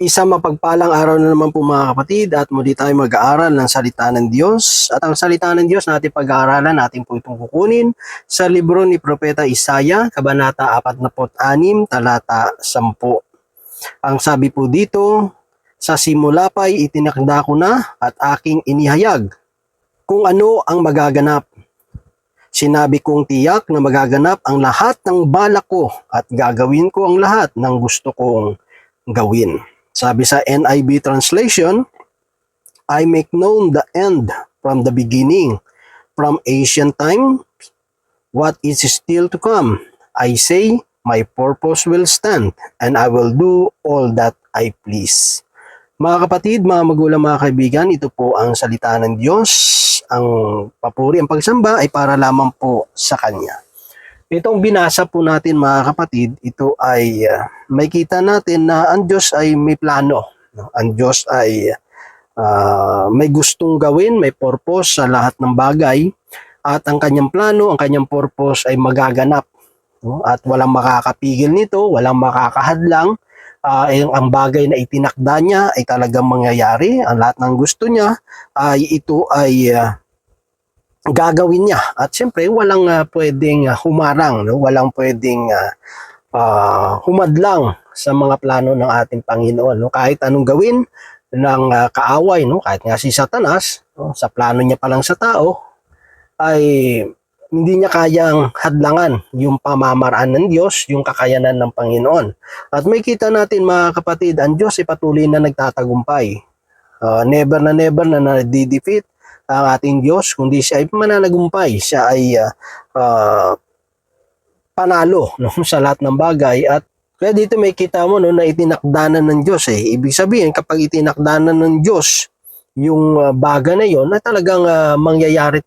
Isang mapagpalang araw na naman po mga kapatid at muli tayo mag-aaral ng salita ng Diyos. At ang salita ng Diyos natin pag-aaralan natin po itong kukunin sa libro ni Propeta Isaiah, Kabanata 46, talata 10. Ang sabi po dito, sa simula pa'y itinakda ko na at aking inihayag kung ano ang magaganap. Sinabi kong tiyak na magaganap ang lahat ng balak ko at gagawin ko ang lahat ng gusto kong gawin. Sabi sa NIV translation, I make known the end from the beginning, from ancient time, what is still to come. I say, my purpose will stand, and I will do all that I please. Mga kapatid, mga magulang, mga kaibigan, ito po ang salita ng Diyos. Ang papuri, ang pagsamba ay para lamang po sa Kanya. Itong binasa po natin mga kapatid, ito ay may kita natin na ang Diyos ay may plano. Ang Diyos ay may gustong gawin, may purpose sa lahat ng bagay. At ang kanyang plano, ang kanyang purpose ay magaganap. At walang makakapigil nito, walang makakahadlang. Ang bagay na itinakda niya ay talagang mangyayari. Ang lahat ng gusto niya ay ito ay gagawin niya. At siyempre, walang pwedeng humarang, no? Walang pwedeng humadlang sa mga plano ng ating Panginoon. No? Kahit anong gawin ng kaaway, no? Kahit nga si Satanas, no? Sa plano niya pa lang sa tao, ay hindi niya kayang hadlangan yung pamamaraan ng Diyos, yung kakayanan ng Panginoon. At may kita natin mga kapatid, ang Diyos ay patuloy na nagtatagumpay. Never na nadidefeat ang ating Diyos, kundi siya ay mananagumpay, siya ay panalo, no, sa lahat ng bagay. At kaya dito may kita mo, no, na itinakdanan ng Diyos. Ibig sabihin, kapag itinakdanan ng Diyos yung bagay na yon, na talagang mangyayari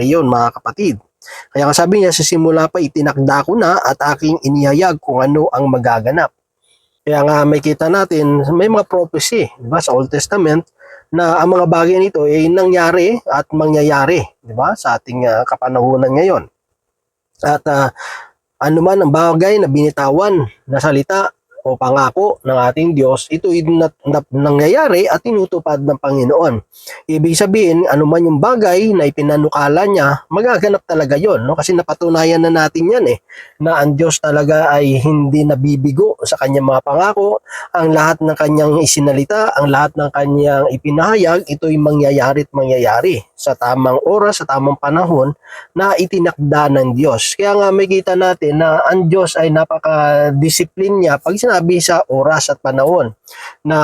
yon mga kapatid. Kaya sabi niya, sa simula pa itinakda ko na at aking inihayag kung ano ang magaganap. Kaya nga may kita natin, may mga prophecy, diba, sa Old Testament, na ang mga bagay nito ay nangyari at mangyayari, di ba, sa ating kapanahunan ngayon. At ano man ang bagay na binitawan na salita o pangako ng ating Diyos, ito ay nangyayari at tinutupad ng Panginoon. Ibig sabihin, ano man yung bagay na ipinanukala niya, magaganap talaga yon, no? Kasi napatunayan na natin yan na ang Diyos talaga ay hindi nabibigo sa kanyang mga pangako. Ang lahat ng kanyang isinalita, ang lahat ng kanyang ipinahayag, ito ay mangyayari at mangyayari sa tamang oras, sa tamang panahon na itinakda ng Diyos. Kaya nga may kita natin na ang Diyos ay napaka-discipline niya pag sinabi sa oras at panahon, na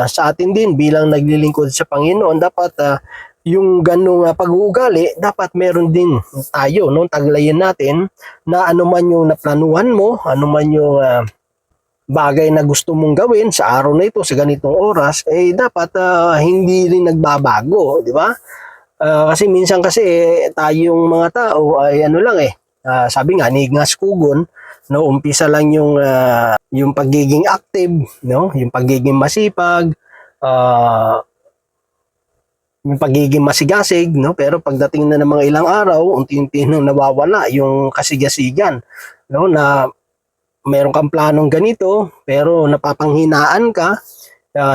sa atin din bilang naglilingkod sa Panginoon, dapat yung ganung pag-uugali, dapat meron din tayo, no, taglayin natin na ano man yung naplanuhan mo, ano man yung bagay na gusto mong gawin sa araw na ito, sa ganitong oras, dapat hindi rin nagbabago, di ba? Kasi minsan kasi tayong mga tao ay ano lang sabi nga ni Ignaz Kugon, no, umpisa lang yung pagiging active, no, yung pagiging masipag, yung pagiging masigasig, no, pero pagdating na ng mga ilang araw, unti-unti nang nawawala yung kasigasigan, no, na meron kang planong ganito pero napapanghinaan ka,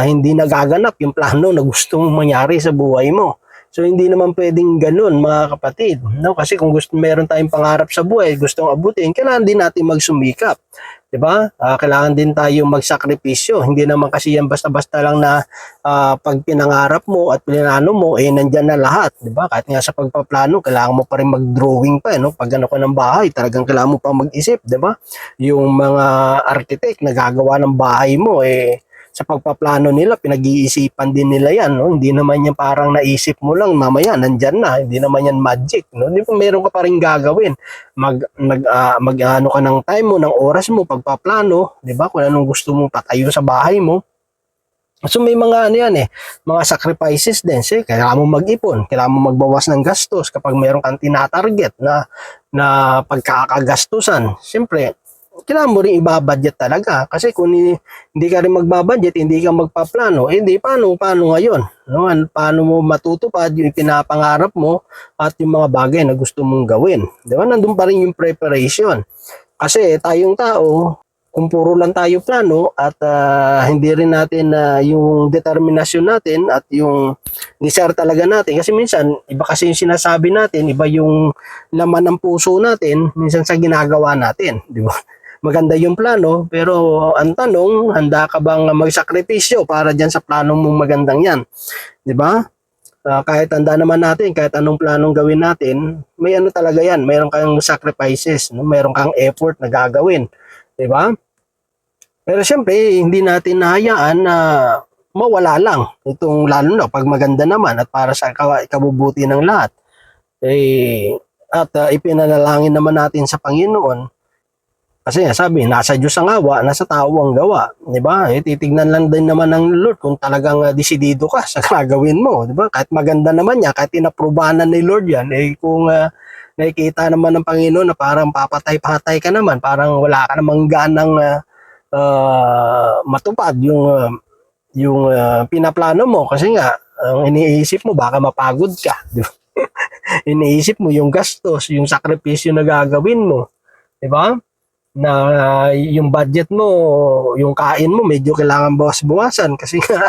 hindi nagaganap yung plano na gusto mong mangyari sa buhay mo. So hindi naman pwedeng ganun mga kapatid, no? Kasi kung meron tayong pangarap sa buhay, gustong abutin, kailangan din natin magsumikap, 'di ba? Kailangan din tayong magsakripisyo. Hindi naman kasi yan basta-basta lang na pag pinangarap mo at plinano mo nandiyan na lahat, 'di ba? Kahit nga sa pagpaplano, kailangan mo pa rin mag-drawing pa, no? Pag ano ka ng bahay, talagang kailangan mo pa mag-isip, 'di ba? Yung mga architect na gagawa ng bahay mo sa pagpaplano nila, pinag-iisipan din nila yan, no? Hindi naman yan parang naisip mo lang, mamaya nandyan na, hindi naman yan magic, no? Hindi pa meron ka pa rin gagawin, ano ka ng time mo, ng oras mo, pagpaplano, di ba? Kung anong gusto mo patayo sa bahay mo. So may mga ano yan mga sacrifices din. Kailangan mo mag-ipon, kailangan mo magbawas ng gastos kapag meron kang tinatarget na pagkakagastusan. Siyempre, kailangan mo rin ibabudget talaga. Kasi kung hindi ka rin magbabudget, hindi ka magpaplano, paano ngayon? No? Paano mo matutupad yung pinapangarap mo at yung mga bagay na gusto mong gawin? Di ba? Nandun pa rin yung preparation. Kasi tayong tao, kung puro lang tayo plano at hindi rin natin yung determinasyon natin at yung desire talaga natin, kasi minsan iba kasi yung sinasabi natin, iba yung laman ng puso natin minsan sa ginagawa natin, di ba? Maganda yung plano, pero ang tanong, handa ka bang magsakripisyo para dyan sa planong mong magandang yan, di ba? Kahit handa naman natin, kahit anong planong gawin natin, may ano talaga yan, mayroon kang sacrifices, no? Mayroon kang effort na gagawin, di ba? Pero syempre, hindi natin nahayaan na mawala lang itong, lalo na pag maganda naman at para sa ikabubuti ng lahat. Ipinanalangin naman natin sa Panginoon. Kasi sabi, nasa Diyos ang awa, nasa tao ang gawa, 'di ba? Titignan lang din naman ng Lord kung talagang desidido ka sa gagawin mo, 'di ba? Kahit maganda naman niya, kahit inaprubahan ni Lord 'yan, kung nakikita naman ng Panginoon na parang papatay-patay ka naman, parang wala ka namang ganang matupad yung pinaplano mo, kasi nga ang iniisip mo baka mapagod ka, 'di ba? Iniisip mo yung gastos, yung sakripisyo na gagawin mo, 'di ba? Na yung budget mo, yung kain mo medyo kailangan bawas-bawasan kasi nga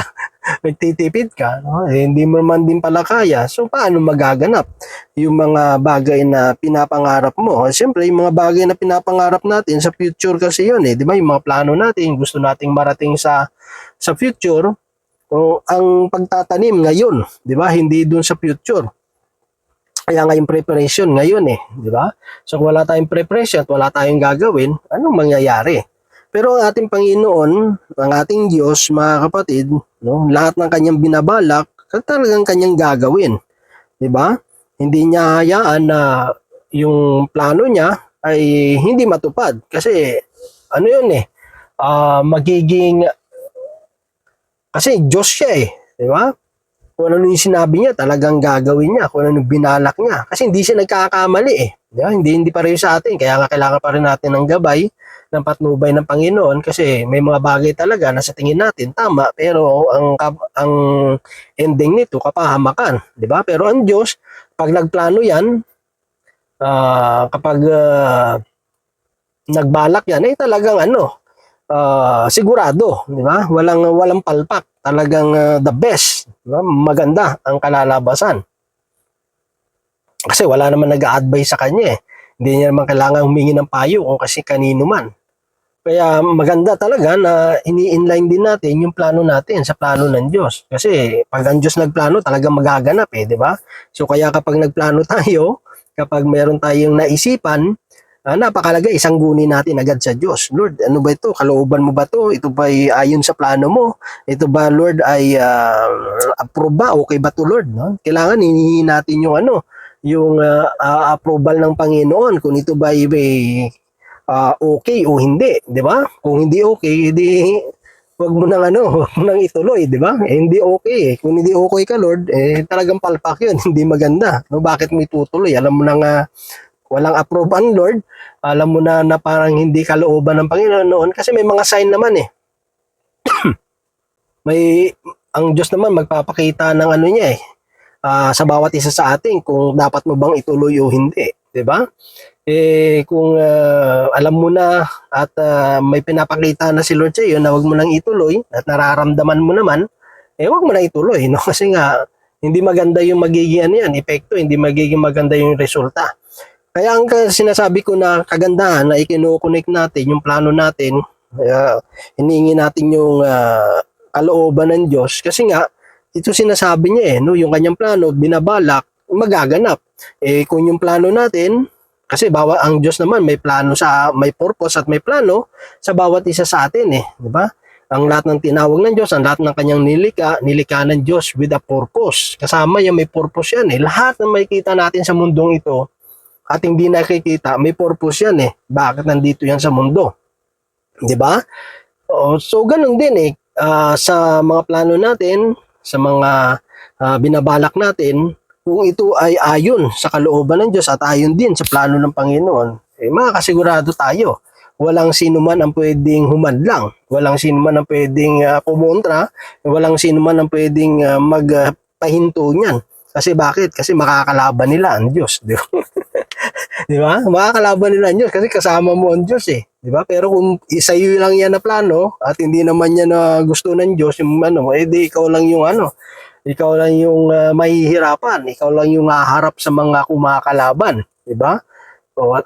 nagtitipid ka, no? Hindi mo naman din pala kaya. So paano magaganap yung mga bagay na pinapangarap mo? Siyempre, yung mga bagay na pinapangarap natin sa future kasi yun, di ba? Yung mga plano natin, gusto nating marating sa future, o ang pagtatanim ngayon, di ba? Hindi dun sa future. Kaya nga yung preparation ngayon, di ba? So kung wala tayong preparation at wala tayong gagawin, anong mangyayari? Pero ang ating Panginoon, ang ating Diyos, mga kapatid, no, lahat ng kanyang binabalak, talagang kanyang gagawin, di ba? Hindi niya hayaan na yung plano niya ay hindi matupad, kasi ano yun, magiging, kasi Diyos siya, di ba? Kung ano yung sinabi niya, talagang gagawin niya. Kung ano yung binalak niya. Kasi hindi siya nagkakamali Diba? Hindi pareho sa atin. Kaya nga kailangan pa rin natin ng gabay, ng patnubay ng Panginoon, kasi may mga bagay talaga na sa tingin natin tama, pero ang ending nito kapahamakan. Diba? Pero ang Diyos, pag nagplano yan, kapag nagbalak yan, talagang sigurado, di ba? Walang palpak, talagang the best, di ba? Maganda ang kalalabasan. Kasi wala naman nag-a-advise sa kanya Hindi niya naman kailangan humingi ng payo kung kasi kanino man. Kaya maganda talaga na ini-inline din natin yung plano natin sa plano ng Diyos. Kasi pag ang Diyos nagplano, talagang magaganap di ba? So kaya kapag nagplano tayo, kapag meron tayong naisipan, napakalaga, isang guni natin agad sa Diyos. Lord, ano ba ito? Kalooban mo ba ito? Ito ba ay ayon sa plano mo? Ito ba, Lord, ay approve ba? Okay ba ito, Lord? No? Kailangan hinihingi natin yung approval ng Panginoon kung ito ba ay okay o hindi, di ba? Kung hindi okay, edi wag mo nang ituloy, di ba? Hindi okay. Kung hindi okay ka, Lord, talagang palpak 'yun, hindi maganda. No, bakit mo itutuloy? Alam mo na walang approve ang Lord, alam mo na parang hindi kalooban ng Panginoon noon, kasi may mga sign naman ang Diyos naman magpapakita ng niya sa bawat isa sa atin kung dapat mo bang ituloy o hindi, di ba? Kung alam mo na at may pinapakita na si Lord sa iyo na wag mo nang ituloy at nararamdaman mo naman, wag mo nang ituloy, no? Kasi nga hindi maganda yung magiging epekto, hindi magiging maganda yung resulta. Kaya ang sinasabi ko na kagandahan na ikino-connect natin yung plano natin, hinihingi natin yung kalooban ng Diyos, kasi nga ito sinasabi niya no, yung kanyang plano binabalak, magaganap. Kung yung plano natin, kasi ang Diyos naman may plano, may purpose at may plano sa bawat isa sa atin di ba? Ang lahat ng tinawag ng Diyos, ang lahat ng kanyang nilika ng Diyos with a purpose. Kasama yan, may purpose yan Lahat ng makikita natin sa mundong ito at hindi nakikita, may purpose yan Bakit nandito yan sa mundo? Di ba? So, ganun din sa mga plano natin, sa mga binabalak natin, kung ito ay ayon sa kalooban ng Diyos at ayon din sa plano ng Panginoon, makakasigurado tayo. Walang sino man ang pwedeng humadlang, walang sino man ang pwedeng kumontra, walang sino man ang pwedeng magpahinto niyan. Kasi bakit? Kasi makakalaban nila ang Diyos. Di ba? Di ba? Makakalaban nila ang Diyos kasi kasama mo ang Diyos eh. Di ba? Pero kung isa yun lang yan na plano at hindi naman yan na gusto ng Diyos, yung ano, eh di ikaw lang yung ano, ikaw lang yung mahihirapan, ikaw lang yung haharap sa mga kumakalaban. Di ba?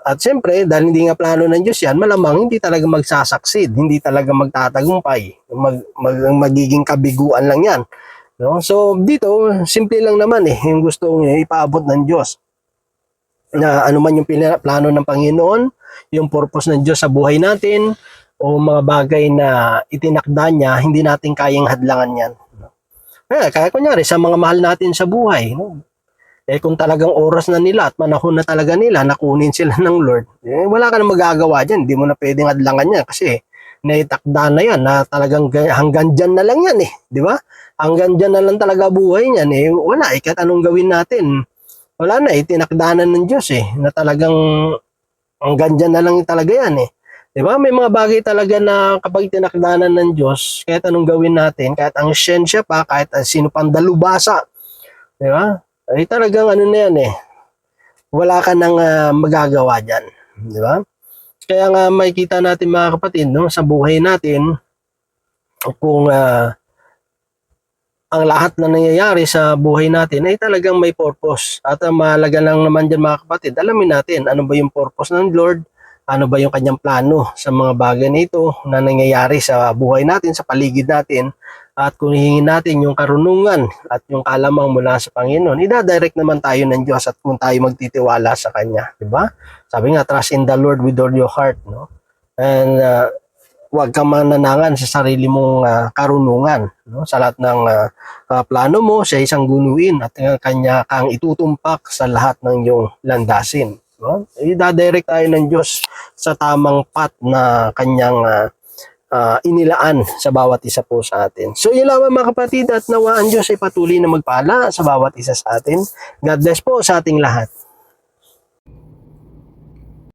At siyempre, dahil hindi nga plano ng Diyos yan, malamang hindi talaga magsasucceed, hindi talaga magtatagumpay, magiging kabiguan lang yan. No? So, dito, simple lang naman yung gustong ipaabot ng Diyos. Na ano man yung plano ng Panginoon, yung purpose ng Diyos sa buhay natin, o mga bagay na itinakda niya, hindi natin kayang hadlangan yan. Kaya kunyari, sa mga mahal natin sa buhay, no? Kung talagang oras na nila at panahon na talaga nila, nakunin sila ng Lord, wala ka na magagawa dyan. Hindi mo na pwedeng hadlangan yan kasi naitakda na yan na talagang hanggang dyan na lang yan di ba? Hanggang dyan na lang talaga buhay niyan wala kahit anong gawin natin. Wala na tinakdanan ng Diyos na talagang hanggang dyan na lang talaga yan Di ba? May mga bagay talaga na kapag tinakdanan ng Diyos, kahit anong gawin natin, kahit ang siyensya pa, kahit sino pang dalubhasa, di ba? Ay talagang ano na yan wala ka nang magagawa dyan. Di ba? Kaya nga makikita natin mga kapatid, no, sa buhay natin, kung ang lahat na nangyayari sa buhay natin ay talagang may purpose. At ang mahalaga lang naman dyan mga kapatid, alamin natin ano ba yung purpose ng Lord, ano ba yung kanyang plano sa mga bagay na ito na nangyayari sa buhay natin, sa paligid natin. At kung hihingin natin yung karunungan at yung kalamang mula sa Panginoon, ida-direct naman tayo ng Diyos at kung tayo magtitiwala sa Kanya. Diba? Sabi nga, trust in the Lord with all your heart. No? And huwag kang mananangan sa sarili mong karunungan. No? Sa lahat ng plano mo, siya isang gunuin at Kanya kang itutumpak sa lahat ng iyong landasin. No? Ida-direct tayo ng Diyos sa tamang path na Kanyang inilaan sa bawat isa po sa atin. So yun lamang mga kapatid at nawa ang Diyos ay patuloy na magpala sa bawat isa sa atin. God bless po sa ating lahat.